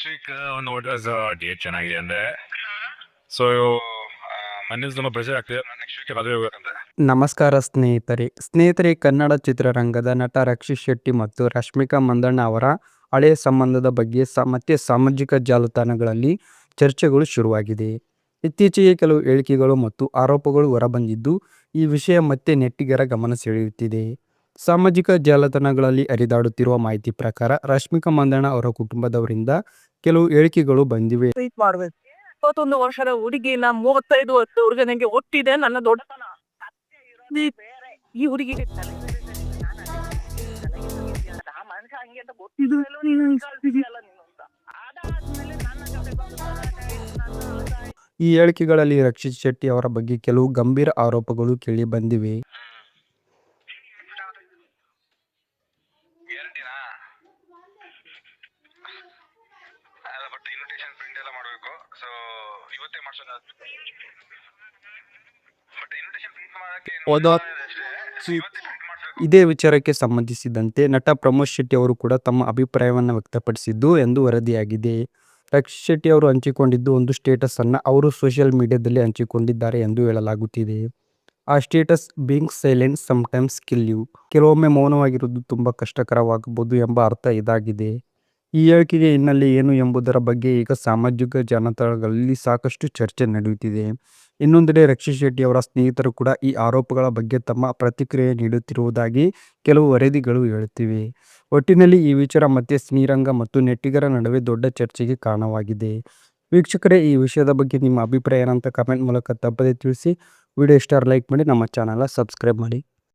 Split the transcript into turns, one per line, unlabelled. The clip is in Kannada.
ನೆಕ್ಸ್ಟ್ ವೀಕ್ ನೋಡ್ರೆ ಡೇಟ್ ಚೆನ್ನಾಗಿದೆ ಅಂದ್ರೆ ಸೊ ಮನೇಲಿ ತುಂಬ ಪ್ರೆಷರ್ ಆಗ್ತಿದೆ. ನಾನು ನೆಕ್ಸ್ಟ್ ವೀಕ್ ಮದುವೆ ಹೋಗ್ಬೇಕಂತೆ.
ನಮಸ್ಕಾರ ಸ್ನೇಹಿತರೆ ಕನ್ನಡ ಚಿತ್ರರಂಗದ ನಟ ರಕ್ಷಿತ್ ಶೆಟ್ಟಿ ಮತ್ತು ರಶ್ಮಿಕಾ ಮಂದಣ್ಣ ಅವರ ಹಳೆಯ ಸಂಬಂಧದ ಬಗ್ಗೆ ಮತ್ತೆ ಸಾಮಾಜಿಕ ಜಾಲತಾಣಗಳಲ್ಲಿ ಚರ್ಚೆಗಳು ಶುರುವಾಗಿದೆ. ಇತ್ತೀಚೆಗೆ ಕೆಲವು ಹೇಳಿಕೆಗಳು ಮತ್ತು ಆರೋಪಗಳು ಹೊರಬಂದಿದ್ದು ಈ ವಿಷಯ ಮತ್ತೆ ನೆಟ್ಟಿಗರ ಗಮನ ಸೆಳೆಯುತ್ತಿದೆ. ಸಾಮಾಜಿಕ ಜಾಲತಾಣಗಳಲ್ಲಿ ಹರಿದಾಡುತ್ತಿರುವ ಮಾಹಿತಿ ಪ್ರಕಾರ ರಶ್ಮಿಕಾ ಮಂದಣ್ಣ ಅವರ ಕುಟುಂಬದವರಿಂದ ಕೆಲವು ಹೇಳಿಕೆಗಳು ಬಂದಿವೆ.
ಟ್ರೀಟ್ ಮಾಡ್ಬೇಕು. 21 ವರ್ಷದ ಹುಡುಗಿನ 35 ವರ್ಷ ಹುಡುಗನಿಗೆ ಒಟ್ಟಿದೆ ನನ್ನ ದೊಡ್ಡತನ. ಈ ಹುಡುಗಿಗೆ ಆ ಮನುಷ್ಯ ಹಂಗೆ ಅಂತ ಗೊತ್ತಿದ್ಮೇಲೂ ನೀನು ಕಳ್ಸಿದ್ಯಲ್ಲ ನೀನು ಅಂತ. ಅದಾದ್ಮೇಲೆ ನನ್ನ ಜೊತೆ ಬಂದು
ಈ ಹೇಳಿಕೆಗಳಲ್ಲಿ ರಕ್ಷಿತ್ ಶೆಟ್ಟಿ ಅವರ ಬಗ್ಗೆ ಕೆಲವು ಗಂಭೀರ ಆರೋಪಗಳು ಕೇಳಿ ಬಂದಿವೆ.
ಗ್ಯಾರಂಟಿನಾ? ಅಲ್ಲ ಬಟ್ ಇನ್ವಿಟೇಷನ್ ಪ್ರಿಂಟ್ ಎಲ್ಲ ಮಾಡಬೇಕು. ಸೊ ಇವತ್ತೇ ಮಾಡ್ಸೋಣ. ಬಟ್ ಇನ್ವಿಟೇಷನ್ ಪ್ರಿಂಟ್ ಮಾಡಕ್ಕೆ
ಇದೇ ವಿಚಾರಕ್ಕೆ ಸಂಬಂಧಿಸಿದಂತೆ ನಟ ಪ್ರಮೋದ್ ಶೆಟ್ಟಿ ಅವರು ಕೂಡ ತಮ್ಮ ಅಭಿಪ್ರಾಯವನ್ನು ವ್ಯಕ್ತಪಡಿಸಿದ್ದು ಎಂದು ವರದಿಯಾಗಿದೆ. ರಕ್ಷಿತ್ ಶೆಟ್ಟಿ ಅವರು ಹಂಚಿಕೊಂಡಿದ್ದು ಒಂದು ಸ್ಟೇಟಸ್ ಅನ್ನ ಅವರು ಸೋಷಿಯಲ್ ಮೀಡಿಯಾದಲ್ಲಿ ಹಂಚಿಕೊಂಡಿದ್ದಾರೆ ಎಂದು ಹೇಳಲಾಗುತ್ತಿದೆ. ಆ status being silent sometimes kill you, ಕೆಲವೊಮ್ಮೆ ಮೌನವಾಗಿರುವುದು ತುಂಬಾ ಕಷ್ಟಕರವಾಗಬಹುದು ಎಂಬ ಅರ್ಥ ಇದಾಗಿದೆ. ಈ ಹೇಳಿಕೆಗೆ ಹಿನ್ನೆಲೆ ಏನು ಎಂಬುದರ ಬಗ್ಗೆ ಈಗ ಸಾಮಾಜಿಕ ಜಾಲತಾಣಗಳಲ್ಲಿ ಸಾಕಷ್ಟು ಚರ್ಚೆ ನಡೆಯುತ್ತಿದೆ. ಇನ್ನೊಂದೆಡೆ ರಕ್ಷಿತ್ ಶೆಟ್ಟಿ ಅವರ ಸ್ನೇಹಿತರು ಕೂಡ ಈ ಆರೋಪಗಳ ಬಗ್ಗೆ ತಮ್ಮ ಪ್ರತಿಕ್ರಿಯೆ ನೀಡುತ್ತಿರುವುದಾಗಿ ಕೆಲವು ವರದಿಗಳು ಹೇಳುತ್ತಿವೆ. ಒಟ್ಟಿನಲ್ಲಿ ಈ ವಿಚಾರ ಮತ್ತೆ ಸಿನಿರಂಗ ಮತ್ತು ನೆಟ್ಟಿಗರ ನಡುವೆ ದೊಡ್ಡ ಚರ್ಚೆಗೆ ಕಾರಣವಾಗಿದೆ. ವೀಕ್ಷಕರೇ, ಈ ವಿಷಯದ ಬಗ್ಗೆ ನಿಮ್ಮ ಅಭಿಪ್ರಾಯ ಏನಂತ ಕಮೆಂಟ್ ಮೂಲಕ ತಪ್ಪದೇ ತಿಳಿಸಿ. ವಿಡಿಯೋ ಇಷ್ಟ ಲೈಕ್ ಮಾಡಿ, ನಮ್ಮ ಚಾನಲ್ನ ಸಬ್ಸ್ಕ್ರೈಬ್ ಮಾಡಿ.